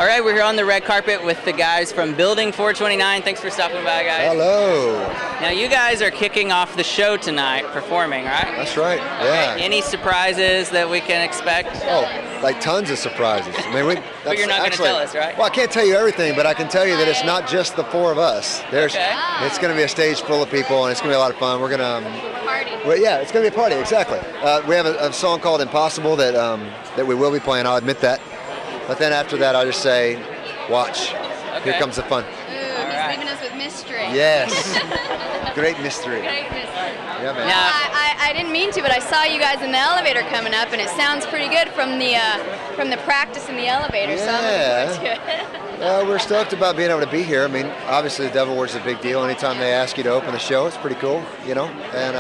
All right, we're here on the red carpet with the guys from Building 429. Thanks for stopping by, guys. Hello. Now, you guys are kicking off the show tonight, performing, right? That's right, yeah. Any surprises that we can expect? Oh, like tons of surprises. I mean, but you're not going to tell us, right? Well, I can't tell you everything, but I can tell you that it's not just the four of us. It's going to be a stage full of people, and it's going to be a lot of fun. We're going to party. Well, yeah, it's going to be a party, exactly. We have a song called Impossible that we will be playing, I'll admit that. But then after that, I'll just say, watch. Here comes the fun. Ooh, he's leaving us with mystery. Yes. Great mystery. Great mystery. Yeah, man. Now, I didn't mean to, but I saw you guys in the elevator coming up, and it sounds pretty good from the practice in the elevator, so I'm looking forward to it. Well, we're stoked about being able to be here. I mean, obviously the Dove Awards is a big deal. Anytime they ask you to open the show, it's pretty cool, you know. And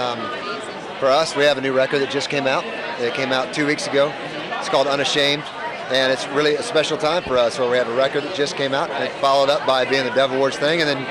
for us, we have a new record that just came out. It came out 2 weeks ago. It's called Unashamed. And it's really a special time for us where we have a record that just came out and followed up by being the Dove Awards thing. And then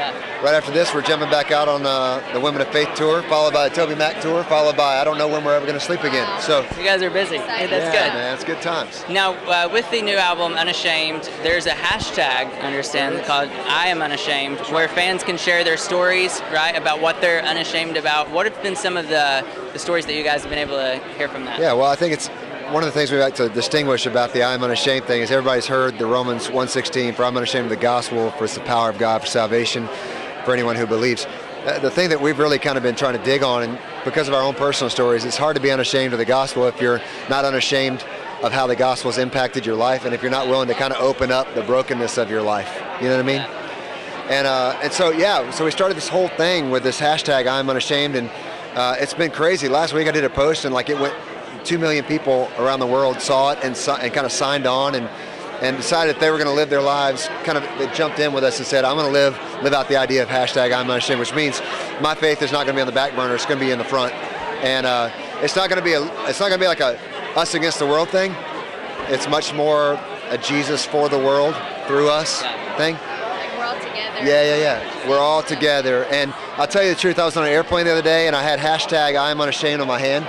right after this, we're jumping back out on the Women of Faith tour, followed by the Toby Mac tour, followed by I don't know when we're ever going to sleep again. So you guys are busy. Hey, that's good. Man, it's good times. Now, with the new album, Unashamed, there's a hashtag, I understand, called I Am Unashamed, where fans can share their stories, right, about what they're unashamed about. What have been some of the stories that you guys have been able to hear from that? Yeah, well, I think it's one of the things we like to distinguish about the I am unashamed thing is everybody's heard the Romans 1:16, for I'm unashamed of the gospel, for it's the power of God for salvation for anyone who believes. The thing that we've really kind of been trying to dig on, and because of our own personal stories, it's hard to be unashamed of the gospel if you're not unashamed of how the gospel has impacted your life, and if you're not willing to kind of open up the brokenness of your life. You know what I mean? And so we started this whole thing with this hashtag I'm unashamed, and it's been crazy. Last week I did a post, and like it went 2 million people around the world saw it and kind of signed on and decided if they were going to live their lives, they jumped in with us and said, I'm going to live out the idea of hashtag I'm unashamed, which means my faith is not going to be on the back burner, it's going to be in the front. And it's not going to be like a us against the world thing. It's much more a Jesus for the world through us thing. Like we're all together. Yeah. We're all together. And I'll tell you the truth, I was on an airplane the other day and I had hashtag I'm unashamed on my hand.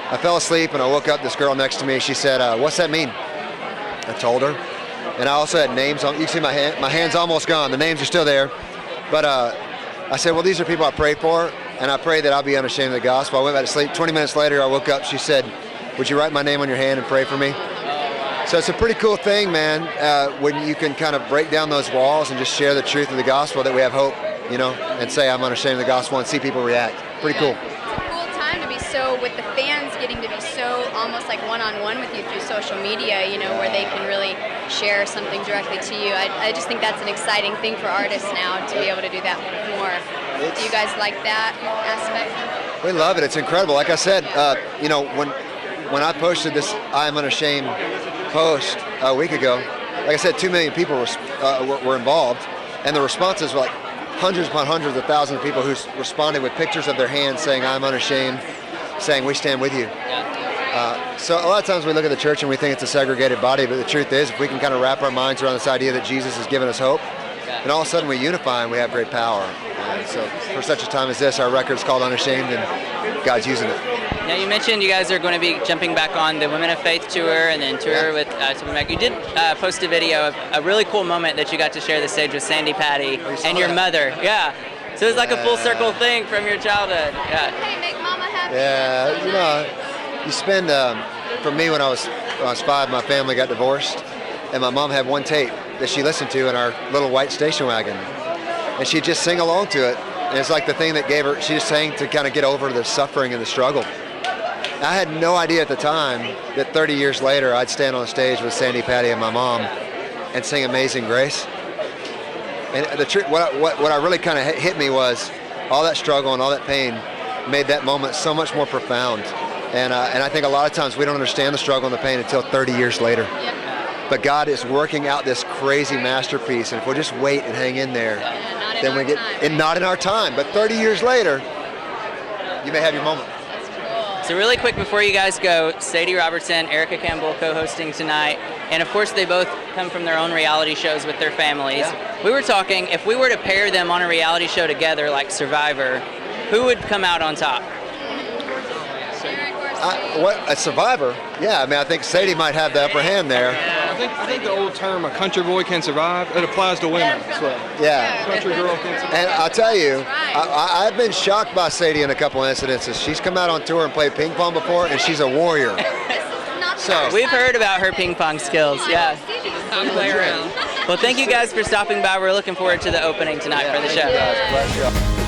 I fell asleep and I woke up, this girl next to me, she said, what's that mean? I told her. And I also had names on, you can see my hand's almost gone, the names are still there. But I said, well, these are people I pray for, and I pray that I'll be unashamed of the gospel. I went back to sleep. 20 minutes later, I woke up, she said, would you write my name on your hand and pray for me? So it's a pretty cool thing, man, when you can kind of break down those walls and just share the truth of the gospel, that we have hope, you know, and say I'm unashamed of the gospel and see people react. Pretty cool. So with the fans getting to be so almost like one-on-one with you through social media, you know, where they can really share something directly to you. I just think that's an exciting thing for artists now, to be able to do that more. Do you guys like that aspect? We love it. It's incredible. Like I said, you know, when I posted this I Am Unashamed post a week ago, like I said, 2 million people were involved, and the responses were like hundreds upon hundreds of thousands of people who responded with pictures of their hands saying I'm unashamed, saying we stand with you. So a lot of times we look at the church and we think it's a segregated body, but the truth is if we can kind of wrap our minds around this idea that Jesus has given us hope, and all of a sudden we unify and we have great power. And so for such a time as this, our record's called Unashamed and God's using it. Now you mentioned you guys are going to be jumping back on the Women of Faith tour and then tour with Toby Mac. You did post a video of a really cool moment that you got to share the stage with Sandy Patty and your mother. Yeah. So it's like a full circle thing from your childhood. Yeah. Hey, make mama happy. Yeah, you know, you spend, for me when I was 5, my family got divorced, and my mom had one tape that she listened to in our little white station wagon. And she'd just sing along to it. And it's like the thing that gave her, she just sang to kind of get over the suffering and the struggle. I had no idea at the time that 30 years later I'd stand on stage with Sandy Patty and my mom and sing Amazing Grace. And the truth, what I really kind of hit me was all that struggle and all that pain made that moment so much more profound. And I think a lot of times we don't understand the struggle and the pain until 30 years later. Yep. But God is working out this crazy masterpiece, and if we'll just wait and hang in there, then we get, and not in our time, but 30 years later, you may have your moment. So really quick before you guys go, Sadie Robertson, Erica Campbell co-hosting tonight, and of course they both come from their own reality shows with their families. Yeah. We were talking, if we were to pair them on a reality show together like Survivor, who would come out on top? A Survivor? Yeah, I mean, I think Sadie might have the upper hand there. I think the old term, a country boy can survive, it applies to women. So, Yeah. country girl can survive. And I'll tell you, right. I've been shocked by Sadie in a couple incidences. She's come out on tour and played ping pong before, and she's a warrior. This is not the So- first We've time heard I've about her said ping it. pong skills. Yeah. Don't play around. Well, thank you guys for stopping by. We're looking forward to the opening tonight for the show. Bless you.